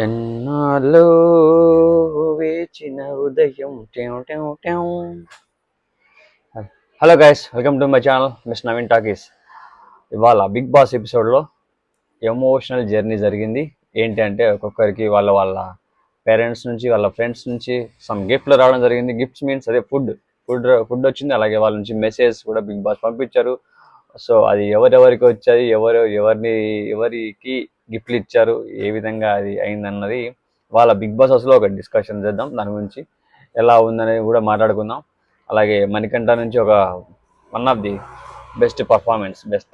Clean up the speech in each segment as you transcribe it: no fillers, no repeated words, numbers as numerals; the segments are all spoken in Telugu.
ఎన్నాళ్ళు వేచిన ఉదయం ట్యావ్ ట్యావ్ ట్యావ్. Hello guys, welcome to my channel miss Naveen talkies. ఇవాళ బిగ్ బాస్ ఎపిసోడ్లో ఎమోషనల్ జర్నీ జరిగింది. ఏంటి అంటే ఒక్కొక్కరికి వాళ్ళ వాళ్ళ పేరెంట్స్ నుంచి, వాళ్ళ ఫ్రెండ్స్ నుంచి సమ్ గిఫ్ట్లు రావడం జరిగింది. గిఫ్ట్స్ మీన్స్ అదే ఫుడ్ వచ్చింది. అలాగే వాళ్ళ నుంచి మెసేజ్ కూడా బిగ్ బాస్ పంపించారు. సో అది ఎవరెవరికి వచ్చాయి, ఎవరికి గిఫ్ట్లు ఇచ్చారు, ఏ విధంగా అది అయిందన్నది వాళ్ళ బిగ్ బాస్ హౌస్లో ఒక డిస్కషన్ చేద్దాం. దాని గురించి ఎలా ఉందనేది కూడా మాట్లాడుకుందాం. అలాగే మణికంఠ నుంచి ఒక వన్ ఆఫ్ ది బెస్ట్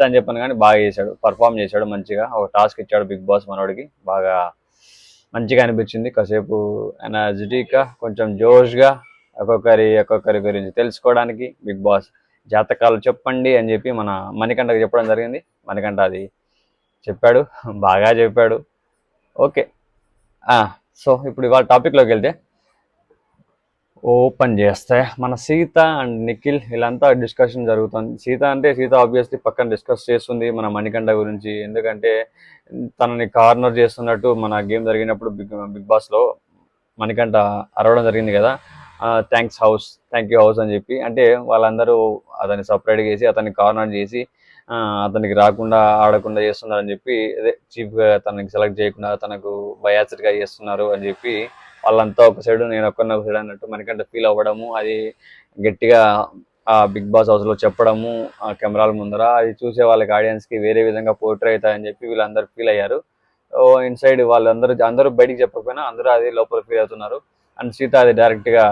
అని చెప్పాను కానీ బాగా చేశాడు, పర్ఫామ్ చేశాడు మంచిగా. ఒక టాస్క్ ఇచ్చాడు బిగ్ బాస్ మనోడికి, బాగా మంచిగా అనిపించింది. కాసేపు ఎనర్జెటిక్గా, కొంచెం జోష్గా ఒక్కొక్కరి గురించి తెలుసుకోవడానికి బిగ్ బాస్ జాతకాలు చెప్పండి అని చెప్పి మన మణికంఠకి చెప్పడం జరిగింది. మణికంఠ అది చెప్పాడు, బాగా చెప్పాడు. ఓకే, సో ఇప్పుడు ఇవాళ టాపిక్లోకి వెళ్తే ఓపెన్ చేస్తే మన సీత అండ్ నిఖిల్ వీళ్ళంతా డిస్కషన్ జరుగుతుంది. సీత ఆబ్వియస్లీ పక్కన డిస్కస్ చేస్తుంది మన మణికంఠ గురించి. ఎందుకంటే తనని కార్నర్ చేస్తున్నట్టు మన గేమ్ జరిగినప్పుడు బిగ్ బాస్లో మణికంఠ అరవడం జరిగింది కదా, థ్యాంక్ యూ హౌస్ అని చెప్పి. అంటే వాళ్ళందరూ అతన్ని సపరేట్ చేసి అతన్ని కార్నర్ చేసి అతనికి రాకుండా ఆడకుండా చేస్తున్నారని చెప్పి, అదే చీఫ్గా తనకి సెలెక్ట్ చేయకుండా తనకు బయాస్డ్గా చేస్తున్నారు అని చెప్పి వాళ్ళంతా ఒక సైడు, నేను ఒక్కరిని ఒక సైడ్ అన్నట్టు మనకంటే ఫీల్ అవ్వడము, అది గట్టిగా ఆ బిగ్ బాస్ హౌస్లో చెప్పడము ఆ కెమెరాల ముందర, అది చూసే వాళ్ళకి ఆడియన్స్కి వేరే విధంగా పోర్ట్రే అవుతాయని చెప్పి వీళ్ళందరూ ఫీల్ అయ్యారు. ఇన్సైడ్ అందరూ బయటికి చెప్పకపోయినా అందరూ అది లోపల ఫీల్ అవుతున్నారు. అండ్ సీత అది డైరెక్ట్గా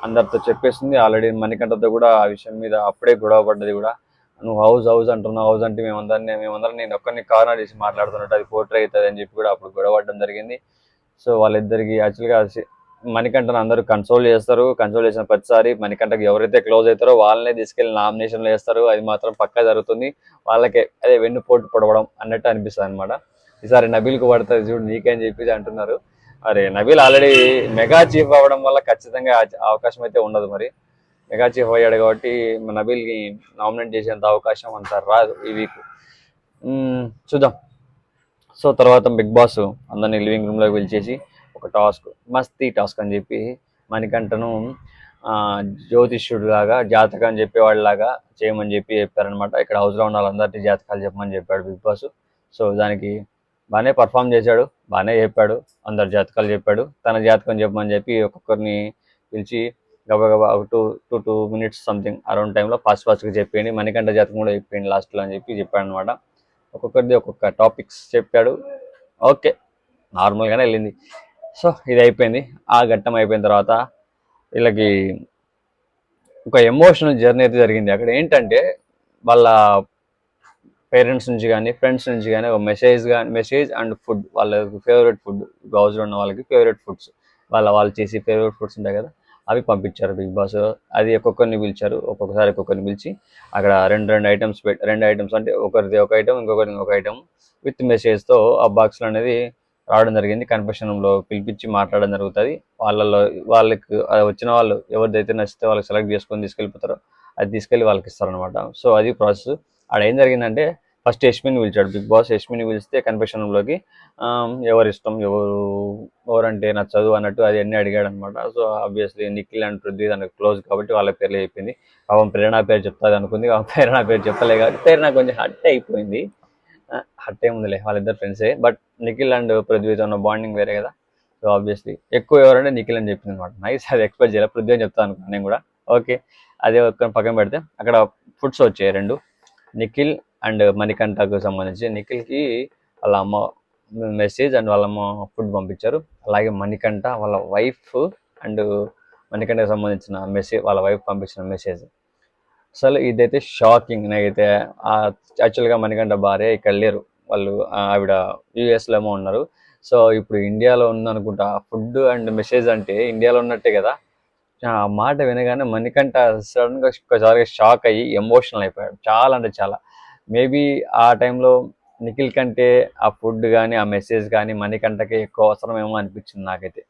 అందరితో చెప్పేస్తుంది. ఆల్రెడీ మణికంఠతో కూడా ఆ విషయం మీద అప్పుడే గొడవ పడ్డది కూడా. నువ్వు హౌస్ అంటున్నావు, హౌస్ అంటే మేమందరం నేను ఒక్కరిని కార్నర్ చేసి మాట్లాడుతున్నట్టు అది పోర్ట్రే అవుతుంది అని చెప్పి కూడా అప్పుడు గొడవ పడడం జరిగింది. సో వాళ్ళిద్దరికి యాక్చువల్గా మణికంఠను అందరూ కన్సోల్ చేసిన ప్రతిసారి మణికంఠకి ఎవరైతే క్లోజ్ అవుతారో వాళ్ళనే తీసుకెళ్లి నామినేషన్లు వేస్తారు. అది మాత్రం పక్కా జరుగుతుంది. వాళ్ళకే అదే వెన్నుపోటు పొడవడం అన్నట్టు అనిపిస్తుంది అనమాట. ఈసారి నబీల్కు పడుతుంది చూడు నీకేం చెప్పేసి అంటున్నారు. అరే నబీల్ ఆల్రెడీ మెగా చీఫ్ అవ్వడం వల్ల ఖచ్చితంగా అవకాశం అయితే ఉండదు. మరి మెగా చీఫ్ అయ్యాడు కాబట్టి నబీల్కి నామినేట్ చేసేంత అవకాశం అంత రాదు ఈ వీక్. చూద్దాం. సో తర్వాత బిగ్ బాస్ అందరినీ లివింగ్ రూమ్లోకి పిలిచేసి ఒక మస్తీ టాస్క్ అని చెప్పి మణికంఠను జ్యోతిష్యుడు లాగా జాతకం చెప్పేవాళ్ళలాగా చేయమని చెప్పారనమాట. ఇక్కడ హౌస్లో ఉన్న వాళ్ళందరికీ జాతకాలు చెప్పమని చెప్పాడు బిగ్ బాస్. సో దానికి బాగానే పర్ఫామ్ చేశాడు, బాగానే చెప్పాడు, అందరు జాతకాలు చెప్పాడు. తన జాతకం చెప్పమని చెప్పి ఒక్కొక్కరిని పిలిచి గబగబా ఒక టూ మినిట్స్ సంథింగ్ అరౌండ్ టైంలో ఫాస్ట్గా చెప్పేయండి, మణికంఠ జాతకం కూడా చెప్పేయండి లాస్ట్లో అని చెప్పాడు అనమాట. ఒక్కొక్కరిది ఒక్కొక్క టాపిక్స్ చెప్పాడు. ఓకే, నార్మల్గానే వెళ్ళింది. సో ఇది అయిపోయింది. ఆ ఘట్టం అయిపోయిన తర్వాత వీళ్ళకి ఒక ఎమోషనల్ జర్నీ అయితే జరిగింది. అక్కడ ఏంటంటే వాళ్ళ పేరెంట్స్ నుంచి కానీ ఫ్రెండ్స్ నుంచి కానీ ఒక మెసేజ్ అండ్ ఫుడ్, వాళ్ళకి ఫేవరెట్ ఫుడ్, హౌస్లో ఉన్న వాళ్ళకి ఫేవరెట్ ఫుడ్స్, వాళ్ళు చేసి ఫేవరెట్ ఫుడ్స్ ఉంటాయి కదా, అవి పంపించారు బిగ్ బాస్. అది ఒక్కొక్కరిని పిలిచారు, ఒక్కొక్కరిని పిలిచి అక్కడ రెండు ఐటమ్స్ అంటే ఒకరిది ఒక ఐటమ్, ఇంకొకరిది ఒక ఐటమ్ విత్ మెసేజ్తో ఆ బాక్స్లో అనేది రావడం జరిగింది. కన్ఫెషన్ రూమ్లో పిలిపించి మాట్లాడడం జరుగుతుంది. వాళ్ళకి వచ్చిన వాళ్ళు ఎవరిదైతే నచ్చితే వాళ్ళకి సెలెక్ట్ చేసుకొని తీసుకెళ్ళిపోతారో అది తీసుకెళ్ళి వాళ్ళకి ఇస్తారనమాట. సో అది ప్రాసెస్. ఆడ ఏం జరిగిందంటే ఫస్ట్ యష్మిని పిలిచాడు బిగ్ బాస్. యష్మిని పిలిస్తే కన్ఫెషన్ రూమ్లోకి ఎవరి ఇష్టం, ఎవరంటే నచ్చదు అన్నట్టు అది అన్నీ అడిగాడు అనమాట. So obviously Nikhil and Prithvi తనకు క్లోజ్ కాబట్టి వాళ్ళ పేర్లు చెప్పింది. పాపం ప్రేరణ పేరు చెప్తాది అనుకుంది, ప్రేరణ పేరు చెప్పలే కాబట్టి ప్రేరణ కొంచెం హట్ అయిపోయింది. హట్ ఏముందిలే, వాళ్ళిద్దరు ఫ్రెండ్సే. బట్ నిఖిల్ అండ్ పృథ్వీతో ఉన్న బాండింగ్ వేరే కదా. సో ఆబ్వియస్లీ ఎక్కువ ఎవరంటే నిఖిల్ అని చెప్పింది అనమాట. నైస్, అది ఎక్స్పెక్ట్ చేయాలి. పృథ్వీ అని చెప్తాను అనుకున్నాను నేను కూడా. ఓకే, అదే పక్కన పెడితే అక్కడ ఫుడ్స్ వచ్చాయి రెండు, నిఖిల్ అండ్ మణికంఠకు సంబంధించి. నిఖిల్కి వాళ్ళ అమ్మ మెసేజ్ అండ్ వాళ్ళ అమ్మ ఫుడ్ పంపించారు. అలాగే మణికంఠ వాళ్ళ వైఫ్ అండ్ మణికంఠకు సంబంధించిన మెసేజ్, వాళ్ళ వైఫ్ పంపించిన మెసేజ్. అసలు ఇదైతే షాకింగ్ నాకైతే. యాక్చువల్గా మణికంఠ భార్య ఇక్కడ లేరు, వాళ్ళు ఆవిడ యూఎస్లో ఏమో ఉన్నారు. సో ఇప్పుడు ఇండియాలో ఉందనుకుంటా. ఫుడ్ అండ్ మెసేజ్ అంటే ఇండియాలో ఉన్నట్టే కదా. ఆ మాట వినగానే మణికంఠ సడన్గా ఒకసారిగా షాక్ అయ్యి ఎమోషనల్ అయిపోయాడు, చాలా అంటే చాలా. మేబీ ఆ టైంలో నిఖిల్ కంటే ఆ ఫుడ్ కానీ ఆ మెసేజ్ కానీ మణికంఠకి ఎక్కువ అవసరమేమో అనిపించింది నాకైతే.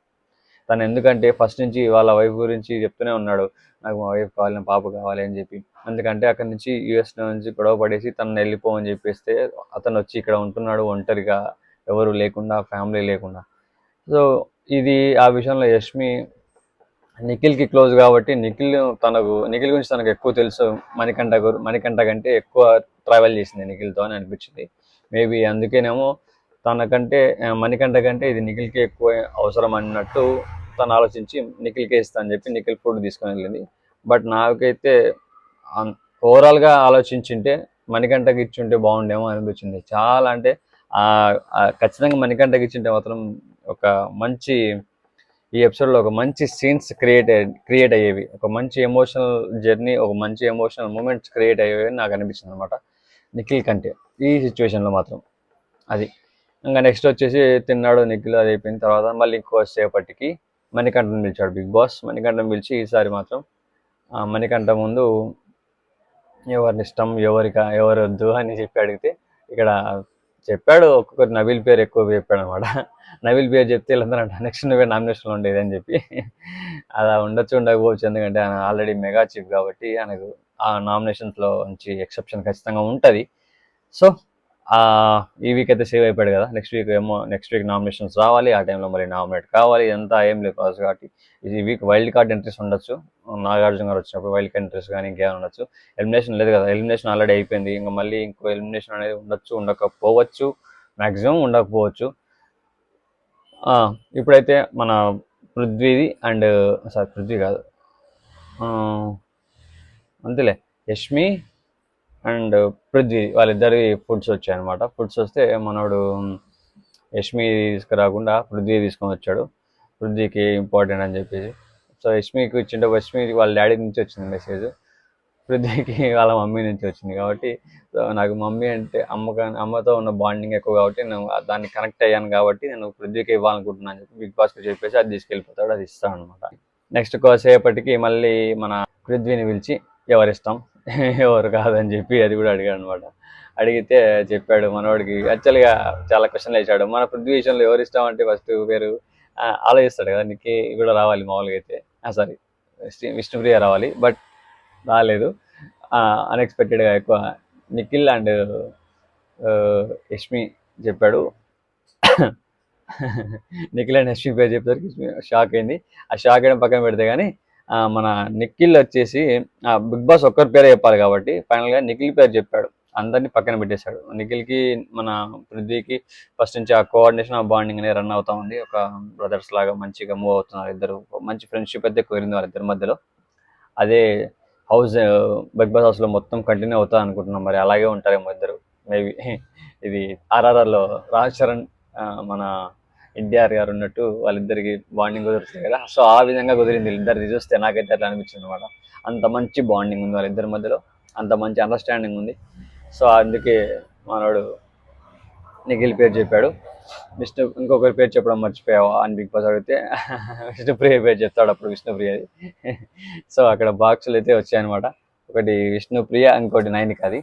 తను ఎందుకంటే ఫస్ట్ నుంచి వాళ్ళ వైఫ్ గురించి చెప్తూనే ఉన్నాడు, నాకు మా వైఫ్ కావాలి, నా పాప కావాలి అని చెప్పి. ఎందుకంటే అక్కడి నుంచి యూఎస్లో నుంచి గొడవ పడేసి తను వెళ్ళిపోవని చెప్పేస్తే అతను వచ్చి ఇక్కడ ఉంటున్నాడు ఒంటరిగా, ఎవరు లేకుండా, ఫ్యామిలీ లేకుండా. సో ఇది ఆ విషయంలో యష్మి నిఖిల్కి క్లోజ్ కాబట్టి నిఖిల్ గురించి తనకు ఎక్కువ తెలుసు. మణికంఠ కంటే ఎక్కువ ట్రావెల్ చేసింది నిఖిల్తో అని అనిపించింది. మేబీ అందుకేనేమో మణికంఠ కంటే ఇది నిఖిల్కి ఎక్కువ అవసరం అన్నట్టు తను ఆలోచించి నిఖిల్కే ఇస్తా అని చెప్పి నిఖిల్ ఫుడ్ తీసుకొని వెళ్ళింది. బట్ నాకైతే ఓవరాల్గా ఆలోచించుంటే మణికంఠకి ఇచ్చుంటే బాగుండేమో అనిపించింది. చాలా అంటే ఖచ్చితంగా మణికంఠకి ఇచ్చింటే మాత్రం ఒక మంచి ఈ ఎపిసోడ్లో ఒక మంచి సీన్స్ క్రియేట్ అయ్యేవి. ఒక మంచి ఎమోషనల్ జర్నీ, ఒక మంచి ఎమోషనల్ మూమెంట్స్ క్రియేట్ అయ్యేవి నాకు అనిపించింది అనమాట నిఖిల్ కంటే ఈ సిచ్యువేషన్లో మాత్రం. అది ఇంకా నెక్స్ట్ వచ్చేసి తిన్నాడు నిఖిల్, అది అయిపోయిన తర్వాత మళ్ళీ ఇంకో సేపటికి మణికంఠను పిలిచాడు బిగ్ బాస్. మణికంఠను పిలిచి ఈసారి మాత్రం మణికంఠ ముందు ఎవరిని ఇష్టం ఎవరు వద్దు అని చెప్పి అడిగితే ఇక్కడ చెప్పాడు. ఒక్కొక్కరు నవీల్ పేరు ఎక్కువ చెప్పాడు అనమాట. నవీల్ పేరు చెప్తే వీళ్ళందరూ నెక్స్ట్ నువ్వే నామినేషన్లో ఉండేది అని చెప్పి. అలా ఉండొచ్చు ఉండకపోవచ్చు, ఎందుకంటే ఆయన ఆల్రెడీ మెగా చీఫ్ కాబట్టి ఆయనకు ఆ నామినేషన్స్లో నుంచి ఎక్సెప్షన్ ఖచ్చితంగా ఉంటుంది. సో ఈ వీక్ అయితే సేవ్ అయిపోయాడు కదా. నెక్స్ట్ వీక్ నామినేషన్స్ రావాలి, ఆ టైంలో మరి నామినేట్ కావాలి. ఇదంతా ఏం లేదు ప్రాసెస్ కాబట్టి ఈ వీక్ వైల్డ్ కార్డ్ ఎంట్రీస్ ఉండొచ్చు. నాగార్జున గారు వచ్చినప్పుడు వైల్డ్ కార్డ్ ఎంట్రీస్ కానీ ఇంకేమైనా ఉండొచ్చు. ఎలిమినేషన్ లేదు కదా, ఎలిమినేషన్ ఆల్రెడీ అయిపోయింది. ఇంకా మళ్ళీ ఇంకో ఎలిమినేషన్ అనేది ఉండొచ్చు, ఉండకపోవచ్చు, మ్యాక్సిమం ఉండకపోవచ్చు. ఇప్పుడైతే మన పృథ్వీ కాదు, అంతేలే, యష్మి అండ్ పృథ్వీ వాళ్ళిద్దరి ఫుడ్స్ వచ్చాయన్నమాట. ఫుడ్స్ వస్తే మనోడు యష్మి తీసుకురాకుండా పృథ్వీ తీసుకొని వచ్చాడు. పృథ్వీకి ఇంపార్టెంట్ అని చెప్పేసి. సో యష్మికి ఇచ్చింటే యష్మికి వాళ్ళ డాడీ నుంచి వచ్చింది మెసేజ్, పృథ్వీకి వాళ్ళ మమ్మీ నుంచి వచ్చింది. కాబట్టి సో నాకు మమ్మీ అంటే అమ్మతో ఉన్న బాండింగ్ ఎక్కువ కాబట్టి నేను దాన్ని కనెక్ట్ అయ్యాను కాబట్టి నేను పృథ్వీకి ఇవ్వాలనుకుంటున్నాను అని చెప్పి బిగ్ బాస్కి చెప్పేసి అది తీసుకెళ్ళిపోతాడు, అది ఇస్తాను అనమాట. నెక్స్ట్ సేపటికి మళ్ళీ మన పృథ్వీని పిలిచి ఎవరిష్టం ఎవరు కాదని చెప్పి అది కూడా అడిగాడు అనమాట. అడిగితే చెప్పాడు మనవాడికి. యాక్చువల్గా చాలా క్వశ్చన్లు వేసాడు. మన పృథ్వీ విషయంలో ఎవరు ఇష్టం అంటే ఫస్ట్ పేరు ఆలోచిస్తాడు కదా. నీకు కూడా రావాలి మామూలుగా అయితే, సారీ విష్ణుప్రియ రావాలి, బట్ రాలేదు. అన్ఎక్స్పెక్టెడ్గా ఎక్కువ నిఖిల్ అండ్ యష్మి చెప్పాడు. నిఖిల్ అండ్ యష్మి పేరు చెప్పేసరికి షాక్ అయింది. ఆ షాక్ అయిన పక్కన పెడితే కానీ మన నిఖిల్ వచ్చేసి బిగ్ బాస్ ఒక్కరి పేరే చెప్పాలి కాబట్టి ఫైనల్గా నిఖిల్ పేరు చెప్పాడు. అందరినీ పక్కన పెట్టేశాడు. నిఖిల్కి మన పృథ్వీకి ఫస్ట్ నుంచి ఆ కోఆర్డినేషన్, ఆ బాండింగ్ అనేది రన్ అవుతా ఉంది. ఒక బ్రదర్స్ లాగా మంచిగా మూవ్ అవుతున్నారు ఇద్దరు. మంచి ఫ్రెండ్షిప్ అయితే కుదిరింది వాళ్ళిద్దరి మధ్యలో. అదే బిగ్ బాస్ హౌస్లో మొత్తం కంటిన్యూ అవుతా అనుకుంటున్నాం. మరి అలాగే ఉంటారేమో ఇద్దరు మేబీ. ఇది ఆర్ఆర్ఆర్లో రాజ్ చరణ్ మన ఎన్టీఆర్ గారు ఉన్నట్టు వాళ్ళిద్దరికి బాండింగ్ కుదురుతుంది కదా. సో ఆ విధంగా కుదిరింది ఇద్దరిది చూస్తే. నాకైతే అట్లా అనిపించింది అనమాట. అంత మంచి బాండింగ్ ఉంది వాళ్ళిద్దరి మధ్యలో, అంత మంచి అండర్స్టాండింగ్ ఉంది. సో అందుకే మనోడు నిఖిల్ పేరు చెప్పాడు. ఇంకొకరి పేరు చెప్పడం మర్చిపోయావా అని బిగ్ బాస్ అడిగితే విష్ణుప్రియ పేరు చెప్తాడు అప్పుడు, విష్ణుప్రియది. సో అక్కడ బాక్సులు అయితే వచ్చాయన్నమాట. ఒకటి విష్ణుప్రియ, ఇంకోటి నైనికది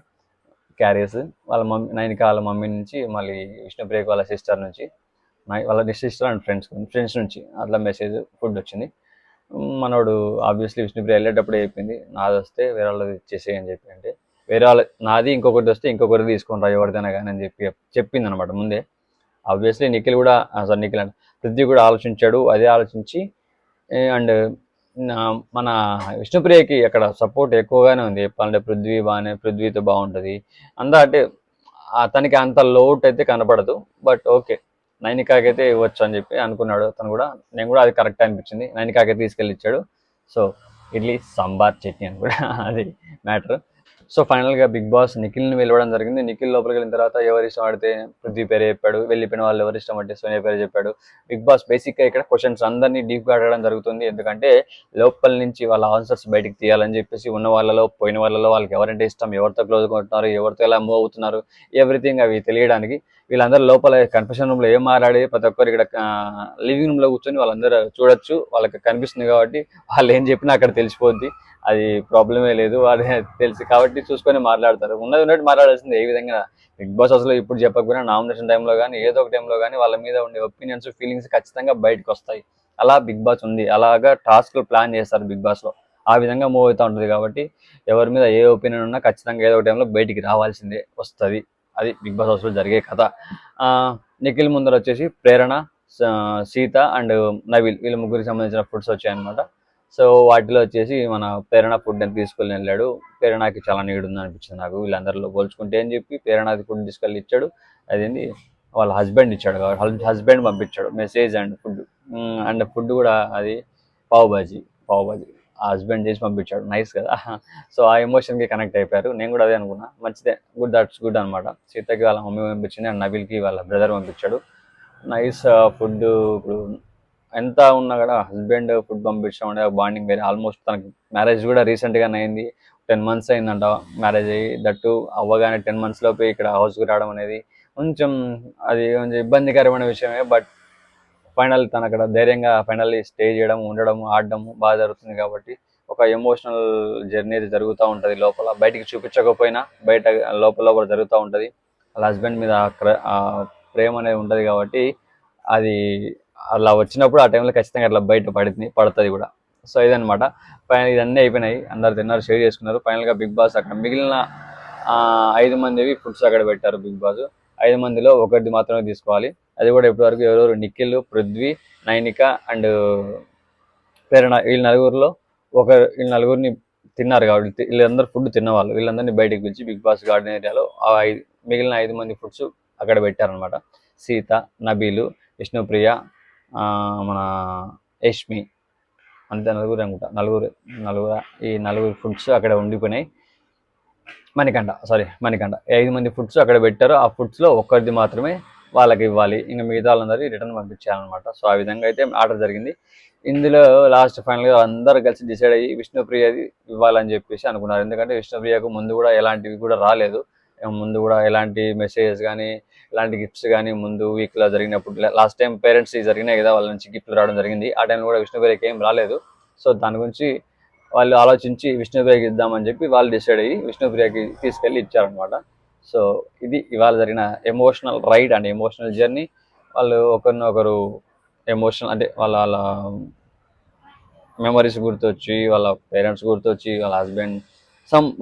క్యారియర్స్. వాళ్ళ మమ్మీ, నైనిక వాళ్ళ మమ్మీ నుంచి, మళ్ళీ విష్ణుప్రియకి వాళ్ళ సిస్టర్ నుంచి, వాళ్ళ సిస్టర్ అండ్ ఫ్రెండ్స్ నుంచి అట్లా మెసేజ్ ఫుడ్ వచ్చింది. మనోడు ఆబ్వియస్లీ విష్ణుప్రియ వెళ్ళేటప్పుడు అయిపోయింది, నాది వస్తే వేరే వాళ్ళది ఇచ్చేసేయి అని చెప్పి. అంటే వేరే వాళ్ళ నాది ఇంకొకటి వస్తే ఇంకొకటి తీసుకుంటా ఎవరిదైనా కానీ అని చెప్పింది అనమాట ముందే. ఆబ్వియస్లీ నిఖిల్ అండ్ పృథ్వీ కూడా ఆలోచించాడు. అదే ఆలోచించి అండ్ మన విష్ణుప్రియకి అక్కడ సపోర్ట్ ఎక్కువగానే ఉంది చెప్పాలంటే. పృథ్వీతో బాగుంటుంది అంతా. అంటే అతనికి అంత లోటు అయితే కనపడదు, బట్ ఓకే నైనికాకి అయితే ఇవ్వచ్చు అని చెప్పి అనుకున్నాడు అతను కూడా. నేను కూడా అది కరెక్ట్ అనిపించింది. నైనికాకి తీసుకెళ్ళి ఇచ్చాడు. సో ఇడ్లీ సాంబార్ చట్నీ అని కూడా అది మ్యాటర్. సో ఫైనల్గా బిగ్ బాస్ నిఖిల్ని వెళ్ళడం జరిగింది. నిఖిల్ లోపలికి వెళ్ళిన తర్వాత ఎవరు ఇష్టం ఆడితే పృథ్వీ పేరు చెప్పాడు. వెళ్ళిపోయిన వాళ్ళు ఎవరు ఇష్టం అంటే సోనియా పేరు చెప్పాడు. బిగ్ బాస్ బేసిక్గా ఇక్కడ క్వశ్చన్స్ అందరినీ డీప్గా అడగడం జరుగుతుంది. ఎందుకంటే లోపల నుంచి వాళ్ళ ఆన్సర్స్ బయటికి తీయాలని చెప్పేసి ఉన్న వాళ్ళలో పోయిన వాళ్ళలో వాళ్ళకి ఎవరంటే ఇష్టం, ఎవరితో క్లోజ్గా ఉంటున్నారు, ఎవరితో ఎలా మూవ్ అవుతున్నారు, ఎవ్రీథింగ్ అవి తెలియడానికి వీళ్ళందరూ లోపల కన్ఫెషన్ రూమ్లో ఏం మాట్లాడి ప్రతి ఒక్కరు ఇక్కడ లివింగ్ రూమ్లో కూర్చొని వాళ్ళందరూ చూడొచ్చు. వాళ్ళకి కనిపిస్తుంది కాబట్టి వాళ్ళు ఏం చెప్పినా అక్కడ తెలిసిపోద్ది. అది ప్రాబ్లమే లేదు, అదే తెలుసు కాబట్టి చూసుకొని మాట్లాడతారు. ఉన్నట్టు మాట్లాడాల్సింది. ఏ విధంగా బిగ్ బాస్ అసలు ఇప్పుడు చెప్పకపోయినా నామినేషన్ టైంలో కానీ ఏదో ఒక టైంలో కానీ వాళ్ళ మీద ఉండే ఒపీనియన్స్, ఫీలింగ్స్ ఖచ్చితంగా బయటకు వస్తాయి. అలా బిగ్ బాస్ ఉంది, అలాగా టాస్క్లు ప్లాన్ చేస్తారు బిగ్ బాస్లో. ఆ విధంగా మూవ్ అవుతూ ఉంటుంది కాబట్టి ఎవరి మీద ఏ ఒపీనియన్ ఉన్నా ఖచ్చితంగా ఏదో ఒక టైంలో బయటికి రావాల్సిందే వస్తుంది. అది బిగ్ బాస్ హౌస్లో జరిగే కథ. నిఖిల్ ముందర వచ్చేసి ప్రేరణ, సీత అండ్ నవీల్ వీళ్ళ ముగ్గురికి సంబంధించిన ఫుడ్స్ వచ్చాయన్నమాట. సో వాటిలో వచ్చేసి మన ప్రేరణ ఫుడ్ అని తీసుకెళ్ళి వెళ్ళాడు. ప్రేరణకి చాలా నీడ్ ఉంది అనిపించింది నాకు వీళ్ళందరిలో పోల్చుకుంటే అని చెప్పి ప్రేరణకి ఫుడ్ తీసుకెళ్ళి ఇచ్చాడు. అదేంటి వాళ్ళ హస్బెండ్ ఇచ్చాడు కాబట్టి హస్బెండ్ పంపించాడు message and food. And food కూడా అది పావ్ బాజీ ఆ హస్బెండ్ చేసి పంపించాడు. నైస్ కదా. సో ఆ ఎమోషన్కి కనెక్ట్ అయిపోయారు. నేను కూడా అదే అనుకున్నా, మంచిదే, దట్స్ గుడ్ అనమాట. సీతకి వాళ్ళ మమ్మీ పంపించింది అండ్ నబిల్కి వాళ్ళ బ్రదర్ పంపించాడు. Nice food. ఇప్పుడు ఎంత ఉన్నా కూడా హస్బెండ్ ఫుడ్ పంపించడం అంటే బాండింగ్ వేరే. ఆల్మోస్ట్ తనకి మ్యారేజ్ కూడా రీసెంట్గానే అయింది. 10 months అయిందంట మ్యారేజ్ అయ్యి. దట్టు అవ్వగానే 10 months లోపే ఇక్కడ హౌస్కి రావడం అనేది కొంచెం అది కొంచెం ఇబ్బందికరమైన విషయమే. బట్ ఫైనల్ తను అక్కడ ధైర్యంగా ఫైనల్లీ స్టే చేయడం, ఉండడం, ఆడడం బాగా జరుగుతుంది. కాబట్టి ఒక ఎమోషనల్ జర్నీ అయితే జరుగుతూ ఉంటుంది లోపల. బయటికి చూపించకపోయినా బయట లోపల కూడా జరుగుతూ ఉంటుంది. వాళ్ళ హస్బెండ్ మీద ప్రేమ అనేది ఉంటుంది కాబట్టి అది అలా వచ్చినప్పుడు ఆ టైంలో ఖచ్చితంగా అట్లా బయట పడుతుంది కూడా. సో ఇదనమాట. ఫైనల్ ఇదన్నీ అయిపోయినాయి. అందరు తిన్నారు, షేర్ చేసుకున్నారు. ఫైనల్గా బిగ్ బాస్ అక్కడ మిగిలిన 5 మందివి ఫుడ్స్ అక్కడ పెట్టారు. బిగ్ బాస్ 5 మందిలో ఒకరిది మాత్రమే తీసుకోవాలి. అది కూడా ఇప్పటివరకు ఎవరెవరు నిఖిల్, పృథ్వీ, నైనిక అండ్ ప్రేరణ వీళ్ళ నలుగురిని తిన్నారు కాబట్టి వీళ్ళందరూ ఫుడ్ తిన్నవాళ్ళు. వీళ్ళందరినీ బయటకు పిలిచి బిగ్ బాస్ గార్డెన్ ఏరియాలో మిగిలిన 5 మంది ఫుడ్స్ అక్కడ పెట్టారనమాట. సీత, నబీలు, విష్ణుప్రియ, మన యష్మి, అంతే నలుగురు అనుకుంటా. నలుగురు ఈ నలుగురు ఫుడ్స్ అక్కడ ఉండిపోయినాయి. మణికంఠ 5 మంది ఫుడ్స్ అక్కడ పెట్టారు. ఆ ఫుడ్స్లో ఒక్కరిది మాత్రమే వాళ్ళకి ఇవ్వాలి, ఇంకా మిగతా వాళ్ళందరికీ రిటర్న్ పంపించాలన్నమాట. సో ఆ విధంగా అయితే ఆర్డర్ జరిగింది. ఇందులో లాస్ట్ ఫైనల్గా అందరూ కలిసి డిసైడ్ అయ్యి విష్ణుప్రియది ఇవ్వాలని చెప్పేసి అనుకున్నారు. ఎందుకంటే విష్ణుప్రియకు ముందు కూడా ఎలాంటివి కూడా రాలేదు. ముందు కూడా ఎలాంటి మెసేజెస్ కానీ ఎలాంటి గిఫ్ట్స్ కానీ ముందు వీక్లో జరిగినప్పుడు లాస్ట్ టైం పేరెంట్స్ జరిగినాయి కదా, వాళ్ళ నుంచి గిఫ్ట్లు రావడం జరిగింది. ఆ టైంలో కూడా విష్ణుప్రియకి ఏం రాలేదు. సో దాని గురించి వాళ్ళు ఆలోచించి విష్ణుప్రియకి ఇద్దామని చెప్పి వాళ్ళు డిసైడ్ అయ్యి విష్ణుప్రియకి తీసుకెళ్ళి ఇచ్చారనమాట. సో ఇది ఇవాళ జరిగిన emotional ride and emotional journey. వాళ్ళు ఒకరినొకరు ఎమోషనల్ అంటే వాళ్ళ మెమరీస్ గుర్తొచ్చి, వాళ్ళ పేరెంట్స్ గుర్తొచ్చి, వాళ్ళ హస్బెండ్,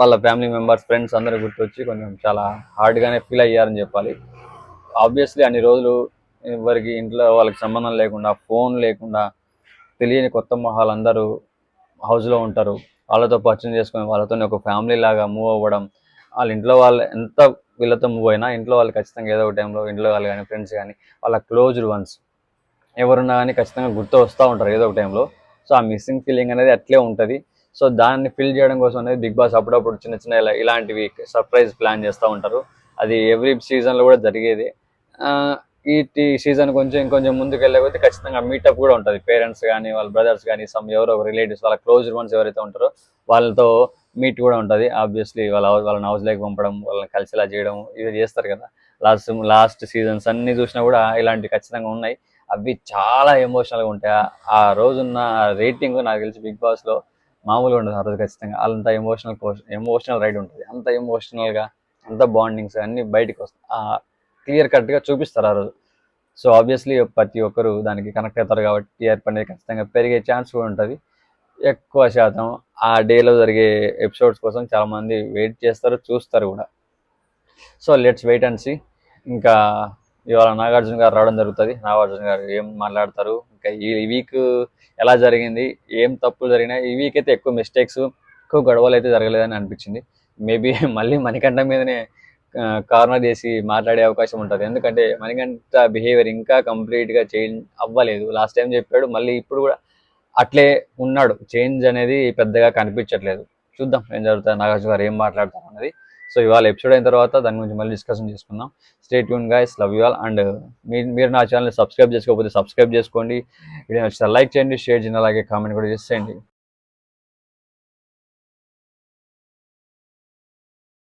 వాళ్ళ ఫ్యామిలీ మెంబర్స్, ఫ్రెండ్స్ అందరూ గుర్తొచ్చి కొంచెం చాలా హార్డ్గానే ఫీల్ అయ్యారని చెప్పాలి. ఆబ్వియస్లీ అన్ని రోజులు ఎవరికి ఇంట్లో వాళ్ళకి సంబంధం లేకుండా, ఫోన్ లేకుండా, తెలియని కొత్త మొహాలు అందరూ హౌస్లో ఉంటారు. వాళ్ళతో పరిచయం చేసుకొని వాళ్ళతో ఒక ఫ్యామిలీ లాగా మూవ్ అవ్వడం. వాళ్ళ ఇంట్లో వాళ్ళు ఎంత వీళ్ళతో మూవ్ అయినా ఇంట్లో వాళ్ళు ఖచ్చితంగా ఏదో ఒక టైంలో ఇంట్లో వాళ్ళు కానీ ఫ్రెండ్స్ కానీ వాళ్ళ క్లోజ్డ్ వన్స్ ఎవరున్నా కానీ ఖచ్చితంగా గుర్తు వస్తూ ఉంటారు ఏదో ఒక టైంలో. సో ఆ మిస్సింగ్ ఫీలింగ్ అనేది అట్లే ఉంటుంది. సో దాన్ని ఫిల్ చేయడం కోసం అనేది బిగ్ బాస్ అప్పుడప్పుడు చిన్న చిన్న ఇలాంటివి సర్ప్రైజ్ ప్లాన్ చేస్తూ ఉంటారు. అది ఎవ్రీ సీజన్లో కూడా జరిగేది. ఈ సీజన్ ఇంకొంచెం ముందుకు వెళ్ళకపోతే ఖచ్చితంగా మీటప్ కూడా ఉంటుంది. పేరెంట్స్ కానీ వాళ్ళ బ్రదర్స్ కానీ ఎవరో రిలేటివ్స్ వాళ్ళ క్లోజ్డ్ వన్స్ ఎవరైతే ఉంటారో వాళ్ళతో మీట్ కూడా ఉంటుంది. ఆబ్వియస్లీ వాళ్ళని హౌస్లోకి పంపడం, వాళ్ళని కలిసిలా చేయడం ఇవి చేస్తారు కదా. లాస్ట్ సీజన్స్ అన్నీ చూసినా కూడా ఇలాంటివి ఖచ్చితంగా ఉన్నాయి. అవి చాలా ఎమోషనల్గా ఉంటాయి. ఆ రోజున్న రేటింగ్ నాకు తెలిసి బిగ్ బాస్లో మామూలుగా ఉండదు. ఆ రోజు ఖచ్చితంగా అంత ఎమోషనల్ రైడ్ ఉంటుంది. అంత ఎమోషనల్గా అంత బాండింగ్స్ అన్నీ బయటకు వస్తాయి, క్లియర్ కట్గా చూపిస్తారు ఆ రోజు. సో ఆబ్వియస్లీ ప్రతి ఒక్కరు దానికి కనెక్ట్ అవుతారు కాబట్టి టీఆర్పీ అనేది ఖచ్చితంగా పెరిగే ఛాన్స్ కూడా ఉంటుంది. ఎక్కువ శాతం ఆ డేలో జరిగే ఎపిసోడ్స్ కోసం చాలామంది వెయిట్ చేస్తారు, చూస్తారు కూడా. So let's wait and see. ఇంకా ఇవాళ నాగార్జున గారు రావడం జరుగుతుంది. నాగార్జున గారు ఏం మాట్లాడతారు, ఇంకా ఈ వీక్ ఎలా జరిగింది, ఏం తప్పులు జరిగినాయి. ఈ వీక్ అయితే ఎక్కువ మిస్టేక్స్, ఎక్కువ గొడవలు అయితే జరగలేదని అనిపించింది. మేబీ మళ్ళీ మణికంఠ మీదనే కార్నర్ చేసి మాట్లాడే అవకాశం ఉంటుంది. ఎందుకంటే మణికంఠ బిహేవియర్ ఇంకా కంప్లీట్గా చేంజ్ అవ్వలేదు. లాస్ట్ టైం చెప్పాడు, మళ్ళీ ఇప్పుడు కూడా అట్లే ఉన్నాడు. చేంజ్ అనేది పెద్దగా కనిపించట్లేదు. చూద్దాం ఏం జరుగుతుంది, నాగార్జున గారు ఏం మాట్లాడతారు అన్నది. సో ఇవాళ ఎపిసోడ్ అయిన తర్వాత దాని గురించి మళ్ళీ డిస్కషన్ చేసుకుందాం. Stay tune guys, love you all. And మీరు నా ఛానల్ని సబ్స్క్రైబ్ చేసుకోకపోతే సబ్స్క్రైబ్ చేసుకోండి. వీడియో నచ్చితే లైక్ చేయండి, షేర్ చేయండి, అలాగే కామెంట్ కూడా చేసేయండి.